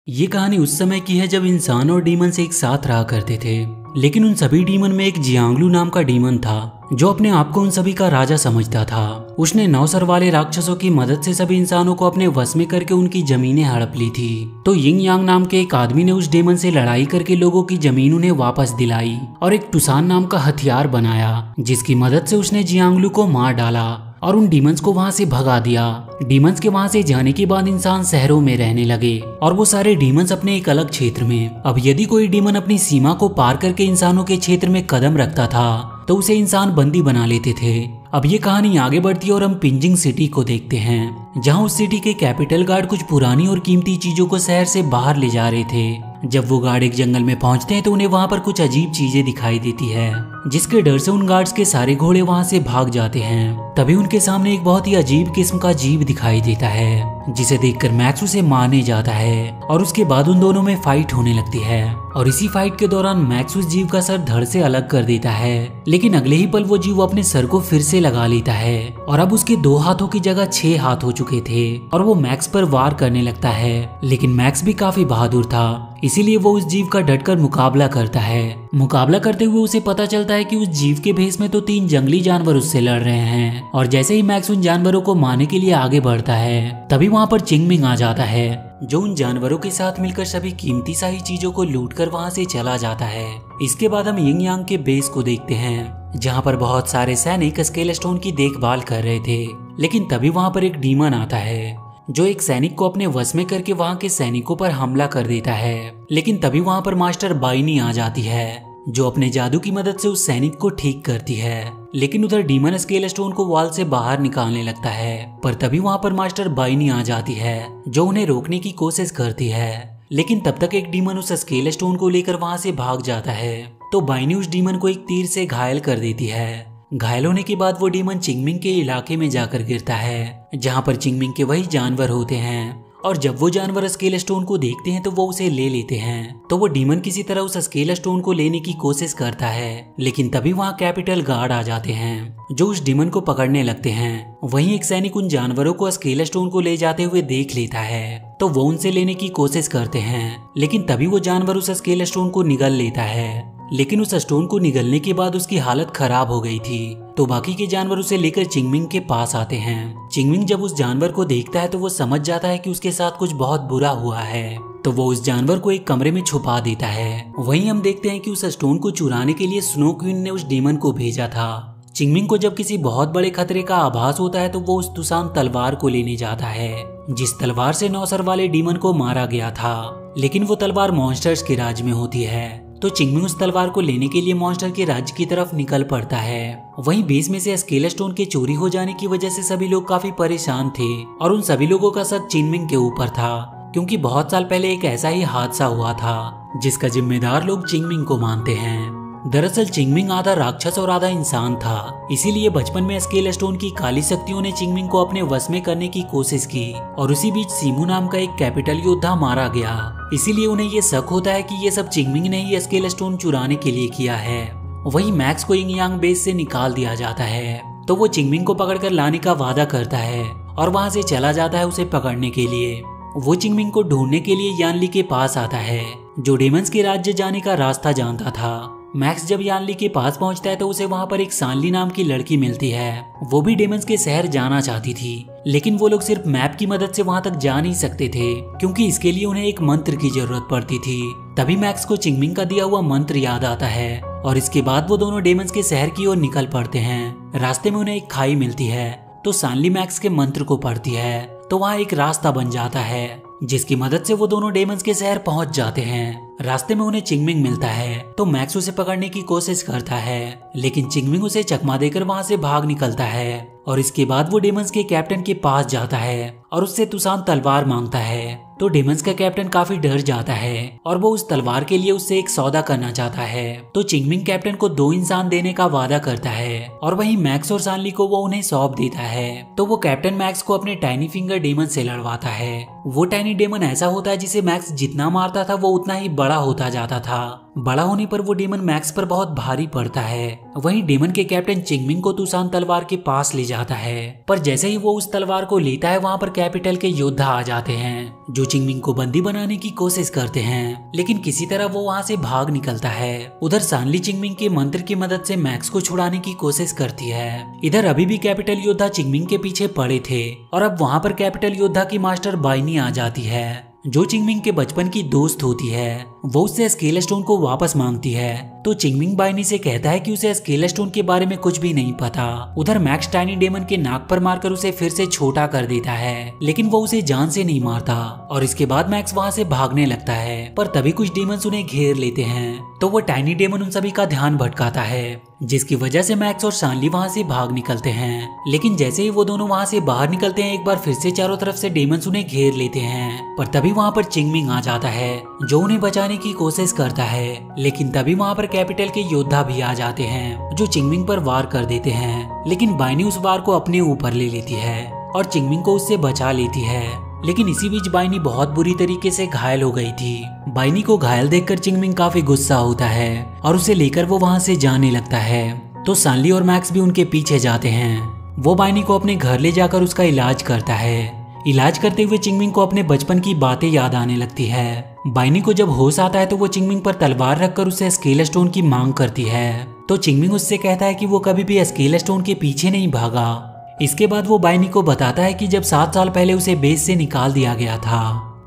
ये कहानी उस समय की है जब इंसान और डीमंस एक साथ रहा करते थे। लेकिन उन सभी डीमन में एक जियांगलू नाम का डीमन था जो अपने आप को उन सभी का राजा समझता था। उसने 9 सर वाले राक्षसों की मदद से सभी इंसानों को अपने वश में करके उनकी जमीनें हड़प ली थी। तो यिंग यांग नाम के एक आदमी ने उस डेमन से लड़ाई करके लोगों की जमीन उन्हें वापस दिलाई और एक टुसान नाम का हथियार बनाया, जिसकी मदद से उसने जियांगलू को मार डाला और उन डीमंस को वहां से भगा दिया। डीमंस के वहां से जाने के बाद इंसान शहरों में रहने लगे और वो सारे डीमंस अपने एक अलग क्षेत्र में। अब यदि कोई डीमन अपनी सीमा को पार करके इंसानों के क्षेत्र में कदम रखता था तो उसे इंसान बंदी बना लेते थे। अब ये कहानी आगे बढ़ती है और हम पिंजिंग सिटी को देखते हैं, जहां उस सिटी के कैपिटल गार्ड कुछ पुरानी और कीमती चीजों को शहर से बाहर ले जा रहे थे। जब वो गार्ड एक जंगल में पहुंचते हैं तो उन्हें वहां पर कुछ अजीब चीजें दिखाई देती है, जिसके डर से उन गार्ड्स के सारे घोड़े वहां से भाग जाते हैं। तभी उनके सामने एक बहुत ही अजीब किस्म का जीव दिखाई देता है, जिसे देखकर मैक्स उसे मारने जाता है और उसके बाद उन दोनों में फाइट होने लगती है। और इसी फाइट के दौरान मैक्स उस जीव का सर धड़ से अलग कर देता है, लेकिन अगले ही पल वो जीव अपने सर को फिर से लगा लेता है और अब उसके 2 हाथों की जगह 6 हाथ हो चुके थे और वो मैक्स पर वार करने लगता है। लेकिन मैक्स भी काफी बहादुर था, इसीलिए वो उस जीव का डटकर मुकाबला करता है। मुकाबला करते हुए उसे पता चलता है कि उस जीव के भेष में तो 3 जंगली जानवर उससे लड़ रहे हैं। और जैसे ही मैक्स उन जानवरों को मारने के लिए आगे बढ़ता है तभी वहाँ पर चिंगमिंग आ जाता है, जो उन जानवरों के साथ मिलकर सभी कीमती सारी चीजों को लूटकर वहाँ से चला जाता है। इसके बाद हम यिंग यांग के बेस को देखते हैं, जहाँ पर बहुत सारे सैनिक स्केल स्टोन की देखभाल कर रहे थे। लेकिन तभी वहाँ पर एक डीमन आता है जो एक सैनिक को अपने वश में करके वहाँ के सैनिकों पर हमला कर देता है। लेकिन तभी वहाँ पर मास्टर बाइनी आ जाती है, जो अपने जादू की मदद से उस सैनिक को ठीक करती है। लेकिन उधर डीमन स्केल स्टोन को वॉल से बाहर निकालने लगता है, पर तभी वहाँ पर मास्टर बाइनी आ जाती है, जो उन्हें रोकने की कोशिश करती है। लेकिन तब तक एक डीमन उस स्केल स्टोन को लेकर वहाँ से भाग जाता है, तो बाइनी उस डीमन को एक तीर से घायल कर देती है। घायल होने के बाद वो डीमन चिंगमिंग के इलाके में जाकर गिरता है, जहाँ पर चिंगमिंग के वही जानवर होते हैं। और जब वो जानवर स्केल स्टोन को देखते हैं तो वो उसे ले लेते हैं। तो वो डीमन किसी तरह उस स्केल स्टोन को लेने की कोशिश करता है, लेकिन तभी वहाँ कैपिटल गार्ड आ जाते हैं, जो उस डीमन को पकड़ने लगते हैं। वहीं एक सैनिक उन जानवरों को स्केल स्टोन को ले जाते हुए देख लेता है, तो वो उनसे लेने की कोशिश करते हैं। लेकिन तभी वो जानवर उस स्केल स्टोन को निगल लेता है। लेकिन उस स्टोन को निगलने के बाद उसकी हालत खराब हो गई थी, तो बाकी के जानवर उसे लेकर चिंगमिंग के पास आते हैं। चिंगमिंग जब उस जानवर को देखता है तो वो समझ जाता है कि उसके साथ कुछ बहुत बुरा हुआ है, तो वो उस जानवर को एक कमरे में छुपा देता है। वहीं हम देखते हैं कि उस स्टोन को चुराने के लिए स्नो क्वीन ने उस डीमन को भेजा था। चिंगमिंग को जब किसी बहुत बड़े खतरे का आभास होता है तो वो उस तुसान तलवार को लेने जाता है, जिस तलवार से 9 सर वाले डीमन को मारा गया था। लेकिन वो तलवार मॉन्स्टर्स के राज्य में होती है, तो चिंगमिंग उस तलवार को लेने के लिए मॉन्स्टर के राज्य की तरफ निकल पड़ता है। वहीं बेस में से स्केल स्टोन के चोरी हो जाने की वजह से सभी लोग काफी परेशान थे और उन सभी लोगों का शक चिंगमिंग के ऊपर था, क्योंकि बहुत साल पहले एक ऐसा ही हादसा हुआ था जिसका जिम्मेदार लोग चिंगमिंग को मानते हैं। दरअसल चिंगमिंग आधा राक्षस और आधा इंसान था, इसीलिए बचपन में स्केल स्टोन की काली शक्तियों ने चिंगमिंग को अपने वश में करने की कोशिश की और उसी बीच सीमू नाम का एक कैपिटल योद्धा मारा गया। इसीलिए उन्हें ये शक होता है कि ये सब चिंगमिंग ने ही स्केल स्टोन चुराने के लिए किया है। वहीं मैक्स को यिंग यांग बेस से निकाल दिया जाता है, तो वो चिंगमिंग को पकड़कर लाने का वादा करता है और वहां से चला जाता है उसे पकड़ने के लिए। वो चिंगमिंग को ढूंढने के लिए यानली के पास आता है, जो डेमंस के राज्य जाने का रास्ता जानता था। मैक्स जब यानली के पास पहुंचता है तो उसे वहां पर एक सांली नाम की लड़की मिलती है। वो भी डेमंस के शहर जाना चाहती थी, लेकिन वो लोग सिर्फ मैप की मदद से वहां तक जा नहीं सकते थे, क्योंकि इसके लिए उन्हें एक मंत्र की जरूरत पड़ती थी। तभी मैक्स को चिंगमिंग का दिया हुआ मंत्र याद आता है और इसके बाद वो दोनों डेमंस के शहर की ओर निकल पड़ते हैं। रास्ते में उन्हें एक खाई मिलती है, तो सांली मैक्स के मंत्र को पढ़ती है, तो वहाँ एक रास्ता बन जाता है, जिसकी मदद से वो दोनों डेमंस के शहर पहुंच जाते हैं। रास्ते में उन्हें चिंगमिंग मिलता है, तो मैक्स उसे पकड़ने की कोशिश करता है, लेकिन चिंगमिंग उसे चकमा देकर वहां से भाग निकलता है। और इसके बाद वो डेमंस के कैप्टन के पास जाता है और उससे तुसान तलवार मांगता है, तो डेमंस का कैप्टन काफी डर जाता है और वो उस तलवार के लिए उससे एक सौदा करना चाहता है। तो चिंगमिंग कैप्टन को 2 इंसान देने का वादा करता है और वहीं मैक्स और सांली को वो उन्हें सौंप देता है। तो वो कैप्टन मैक्स को अपने टाइनी फिंगर डेमन से लड़वाता है। वो टाइनी डेमन ऐसा होता है जिसे मैक्स जितना मारता था वो उतना ही बड़ा होता जाता था। बड़ा होने पर वो डेमन मैक्स पर बहुत भारी पड़ता है। वहीं डेमन के कैप्टन चिंगमिंग को तूसान तलवार के पास ले जाता है, पर जैसे ही वो उस तलवार को लेता है वहाँ पर कैपिटल के योद्धा आ जाते हैं जो चिंगमिंग को बंदी बनाने की कोशिश करते हैं, लेकिन किसी तरह वो वहाँ से भाग निकलता है। उधर सानली चिंगमिंग के मंत्र की मदद से मैक्स को छुड़ाने की कोशिश करती है। इधर अभी भी कैपिटल योद्धा चिंगमिंग के पीछे पड़े थे और अब वहाँ पर कैपिटल योद्धा की मास्टर बाइनी आ जाती है जो चिंगमिंग के बचपन की दोस्त होती है। वो उससे स्केल स्टोन को वापस मांगती है तो चिंगमिंग बाइनी से कहता है कि उसे स्केल स्टोन के बारे में कुछ भी नहीं पता। उधर मैक्स टाइनी डेमन के नाक पर मारकर उसे फिर से छोटा कर देता है, लेकिन वो उसे जान से नहीं मारता और इसके बाद मैक्स वहाँ से भागने लगता है। पर तभी कुछ डेमन्स उन्हें घेर लेते हैं तो वो टाइनी डेमन उन सभी का ध्यान भटकाता है, जिसकी वजह से मैक्स और शानली वहाँ से भाग निकलते हैं। लेकिन जैसे ही वो दोनों वहाँ से बाहर निकलते हैं एक बार फिर से चारों तरफ से डेमन्स उन्हें घेर लेते हैं। पर तभी वहाँ पर चिंगमिंग आ जाता है जो उन्हें बचाने की कोशिश करता है, लेकिन तभी वहाँ पर कैपिटल के योद्धा भी आ जाते हैं जो चिंगमिंग पर वार कर देते हैं। लेकिन बाइनी उस वार को अपने ऊपर ले लेती है और चिंगमिंग को उससे बचा लेती है। लेकिन इसी बीच बाइनी बहुत बुरी तरीके से घायल हो गई थी। बाइनी को घायल देखकर चिंगमिंग काफी गुस्सा होता है और उसे लेकर वो वहाँ से जाने लगता है। तो सानली और मैक्स भी उनके पीछे जाते हैं। वो बाइनी को अपने घर ले जाकर उसका इलाज करता है। इलाज करते हुए चिंगमिंग को अपने बचपन की बातें याद आने लगती है। बाइनी को जब होश आता है तो वो चिंगमिंग पर तलवार रखकर उससे स्केल स्टोन की मांग करती है। तो चिंगमिंग उससे कहता है कि वो कभी भी स्केल स्टोन के पीछे नहीं भागा। इसके बाद वो बाइनी को बताता है कि जब 7 साल पहले उसे बेस से निकाल दिया गया था।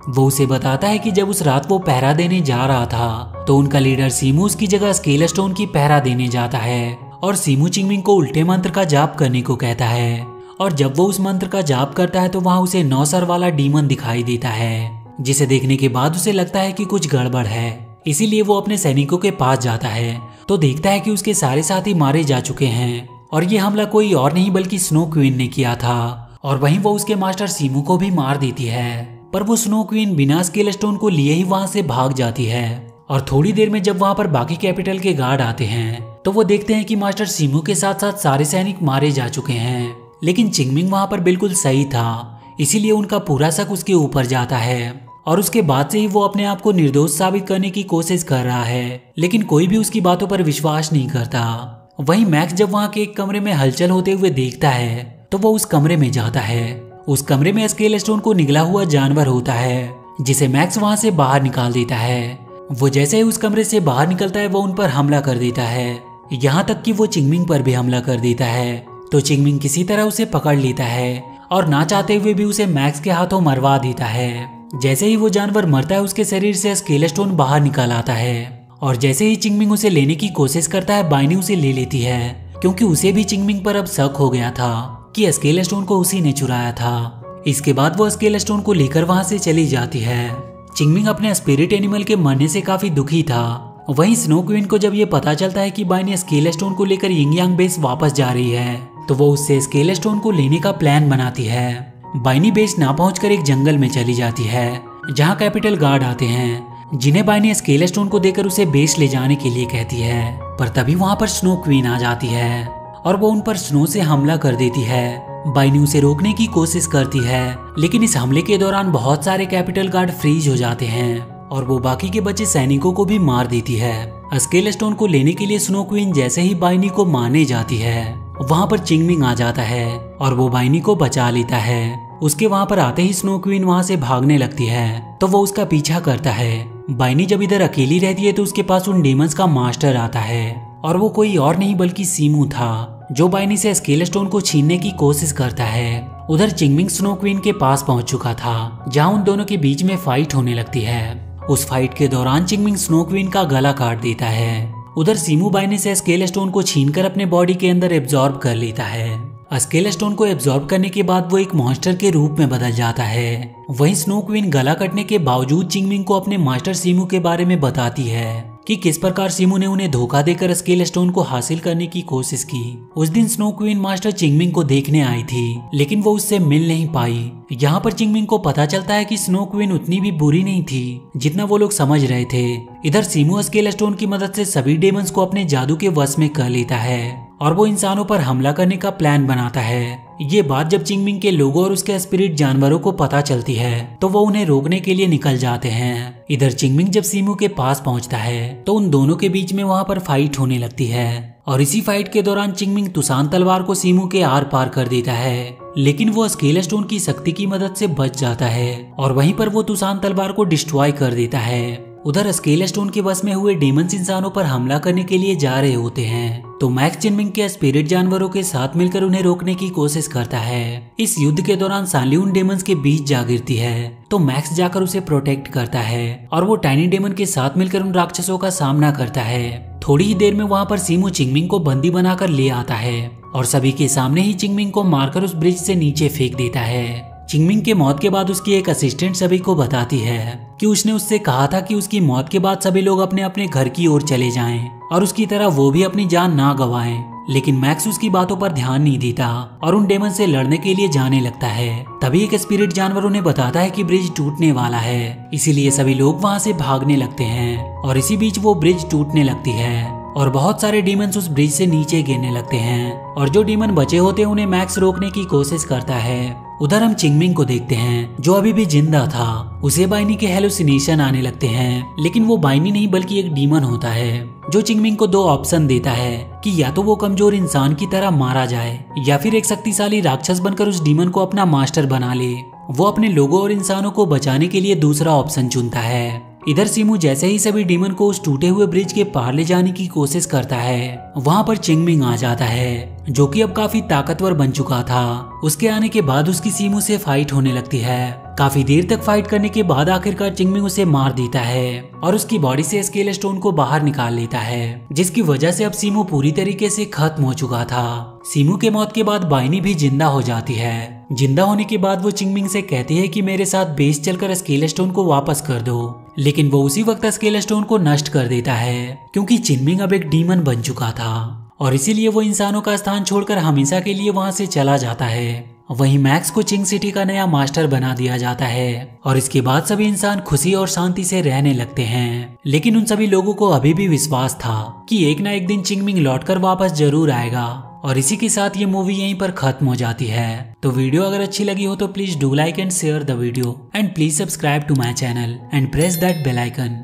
वो उसे बताता है कि जब उस रात वो पहरा देने जा रहा था तो उनका लीडर सीमू उसकी जगह स्केल स्टोन की पहरा देने जाता है और सीमू चिंगमिंग को उल्टे मंत्र का जाप करने को कहता है। और जब वो उस मंत्र का जाप करता है तो वहाँ उसे 9 सर वाला डीमन दिखाई देता है, जिसे देखने के बाद उसे लगता है कि कुछ गड़बड़ है। इसीलिए वो अपने सैनिकों के पास जाता है तो देखता है कि उसके सारे साथी मारे जा चुके हैं और ये हमला कोई और नहीं बल्कि स्नो क्वीन ने किया था। और वहीं वो उसके मास्टर सीमू को भी मार देती है, पर वो स्नो क्वीन बिना स्केल स्टोन को लिए ही वहाँ से भाग जाती है। और थोड़ी देर में जब वहाँ पर बाकी कैपिटल के गार्ड आते हैं तो वो देखते हैं कि मास्टर सीमू के साथ साथ सारे सैनिक मारे जा चुके हैं। लेकिन चिंगमिंग वहाँ पर बिल्कुल सही था, इसीलिए उनका पूरा शक उसके ऊपर जाता है और उसके बाद से ही वो अपने आप को निर्दोष साबित करने की कोशिश कर रहा है, लेकिन कोई भी उसकी बातों पर विश्वास नहीं करता। वहीं मैक्स जब वहाँ के एक कमरे में हलचल होते हुए देखता है तो वो उस कमरे में जाता है। उस कमरे में स्केल स्टोन को निगला हुआ जानवर होता है, जिसे मैक्स वहाँ से बाहर निकाल देता है। वो जैसे ही उस कमरे से बाहर निकलता है वो उन पर हमला कर देता है, यहाँ तक कि वो चिंगमिंग पर भी हमला कर देता है। तो चिंगमिंग किसी तरह उसे पकड़ लेता है और ना चाहते हुए भी उसे मैक्स के हाथों मरवा देता है। जैसे ही वो जानवर मरता है उसके शरीर से स्केल स्टोन बाहर निकल आता है और जैसे ही चिंगमिंग उसे लेने की कोशिश करता है बाइनी उसे ले लेती है, क्योंकि उसे भी चिंगमिंग पर अब शक हो गया था कि स्केल स्टोन को उसी ने चुराया था। इसके बाद वो स्केल स्टोन को लेकर वहां से चली जाती है। चिंगमिंग अपने स्पिरिट एनिमल के मरने से काफी दुखी था। वहीं स्नो क्वीन को जब ये पता चलता है कि बाइनी स्केल स्टोन को लेकर यिंग यांग बेस वापस जा रही है तो वो उससे स्केल स्टोन को लेने का प्लान बनाती है। बाइनी बेस ना पहुंचकर एक जंगल में चली जाती है जहां कैपिटल गार्ड आते हैं, जिन्हें बाइनी स्केल स्टोन को देकर उसे बेस ले जाने के लिए कहती है। पर तभी वहां पर स्नो क्वीन आ जाती है और वो उन पर स्नो से हमला कर देती है। बाइनी उसे रोकने की कोशिश करती है, लेकिन इस हमले के दौरान बहुत सारे कैपिटल गार्ड फ्रीज हो जाते हैं और वो बाकी के बचे सैनिकों को भी मार देती है। स्केल स्टोन को लेने के लिए स्नो क्वीन जैसे ही बाइनी को मारने जाती है वहां पर चिंगमिंग आ जाता है और वो बाइनी को बचा लेता है। उसके वहां पर आते ही स्नो क्वीन वहां से भागने लगती है तो वो उसका पीछा करता है। बाइनी जब इधर अकेली रहती है तो उसके पास उन डेमंस का मास्टर आता है और वो कोई और नहीं बल्कि सीमू था, जो बाइनी से स्केल स्टोन को छीनने की कोशिश करता है। उधर चिंगमिंग स्नो क्वीन के पास पहुंच चुका था जहां उन दोनों के बीच में फाइट होने लगती है। उस फाइट के दौरान चिंगमिंग स्नो क्वीन का गला काट देता है। उधर सीमू बाइनी से स्केल स्टोन को छीनकर अपने बॉडी के अंदर एब्जॉर्ब कर लेता है। स्केल स्टोन को एब्जॉर्ब करने के बाद वो एक मॉन्स्टर के रूप में बदल जाता है। वहीं स्नो क्वीन गला कटने के बावजूद चिंगमिंग को अपने मास्टर सीमू के बारे में बताती है कि किस प्रकार सीमू ने उन्हें धोखा देकर स्केल स्टोन को हासिल करने की कोशिश की। उस दिन स्नो क्वीन मास्टर चिंगमिंग को देखने आई थी, लेकिन वो उससे मिल नहीं पाई। यहाँ पर चिंगमिंग को पता चलता है कि स्नो क्वीन उतनी भी बुरी नहीं थी जितना वो लोग समझ रहे थे। इधर सीमू स्केल स्टोन की मदद से सभी डेमंस को अपने जादू के वश में कर लेता है और वो इंसानों पर हमला करने का प्लान बनाता है। ये बात जब चिंगमिंग के लोगों और उसके स्पिरिट जानवरों को पता चलती है तो वो उन्हें रोकने के लिए निकल जाते हैं। इधर चिंगमिंग जब सीमू के पास पहुंचता है तो उन दोनों के बीच में वहां पर फाइट होने लगती है और इसी फाइट के दौरान चिंगमिंग तुसान तलवार को सीमू के आर पार कर देता है, लेकिन वो स्केल स्टोन की शक्ति की मदद से बच जाता है और वहीं पर वो तुसान तलवार को डिस्ट्रॉय कर देता है। उधर स्केल स्टोन के बस में हुए डीमंस इंसानों पर हमला करने के लिए जा रहे होते हैं तो मैक्स चिंगमिंग के स्पिरिट जानवरों के साथ मिलकर उन्हें रोकने की कोशिश करता है। इस युद्ध के दौरान सानली उन डेमंस के बीच जा गिरती है तो मैक्स जाकर उसे प्रोटेक्ट करता है और वो टाइनी डेमन के साथ मिलकर उन राक्षसों का सामना करता है। थोड़ी ही देर में वहाँ पर सीमू चिंगमिंग को बंदी बनाकर ले आता है और सभी के सामने ही चिंगमिंग को मारकर उस ब्रिज से नीचे फेंक देता है। चिंगमिंग के मौत के बाद उसकी एक असिस्टेंट सभी को बताती है कि उसने उससे कहा था कि उसकी मौत के बाद सभी लोग अपने अपने घर की ओर चले जाएं और उसकी तरह वो भी अपनी जान ना गंवाएं। लेकिन मैक्स उसकी बातों पर ध्यान नहीं देता और उन डेमन से लड़ने के लिए जाने लगता है। तभी एक स्पिरिट जानवर उन्हें बताता है कि ब्रिज टूटने वाला है, इसीलिए सभी लोग वहाँ से भागने लगते हैं और इसी बीच वो ब्रिज टूटने लगती है और बहुत सारे डीमंस उस ब्रिज से नीचे गिरने लगते हैं और जो डीमन बचे होते हैं उन्हें मैक्स रोकने की कोशिश करता है। उधर हम चिंगमिंग को देखते हैं जो अभी भी जिंदा था। उसे बाइनी के हेलुसिनेशन आने लगते हैं, लेकिन वो बाइनी नहीं बल्कि एक डीमन होता है जो चिंगमिंग को दो ऑप्शन देता है कि या तो वो कमजोर इंसान की तरह मारा जाए या फिर एक शक्तिशाली राक्षस बनकर उस डीमन को अपना मास्टर बना ले। वो अपने लोगों और इंसानों को बचाने के लिए दूसरा ऑप्शन चुनता है। इधर सीमू जैसे ही सभी डीमन को उस टूटे हुए ब्रिज के पार ले जाने की कोशिश करता है वहाँ पर चिंगमिंग आ जाता है जो कि अब काफी ताकतवर बन चुका था। उसके आने के बाद उसकी सीमू से फाइट होने लगती है। काफी देर तक फाइट करने के बाद आखिरकार चिंगमिंग उसे मार देता है और उसकी बॉडी से स्केल स्टोन को बाहर निकाल लेता है, जिसकी वजह से अब सीमू पूरी तरीके से खत्म हो चुका था। सीमू के मौत के बाद बाइनी भी जिंदा हो जाती है। जिंदा होने के बाद वो चिंगमिंग से कहती है कि मेरे साथ बेस चलकर स्केल स्टोन को वापस कर दो, लेकिन वो उसी वक्त स्केल स्टोन को नष्ट कर देता है क्योंकि चिंगमिंग अब एक डीमन बन चुका था और इसीलिए वो इंसानों का स्थान छोड़कर हमेशा के लिए वहां से चला जाता है। वहीं मैक्स को चिंग सिटी का नया मास्टर बना दिया जाता है और इसके बाद सभी इंसान खुशी और शांति से रहने लगते हैं। लेकिन उन सभी लोगों को अभी भी विश्वास था कि एक ना एक दिन चिंगमिंग लौटकर वापस जरूर आएगा। और इसी के साथ ये मूवी यहीं पर खत्म हो जाती है। तो वीडियो अगर अच्छी लगी हो तो please do like and share the video and please subscribe to my channel and press that bell icon.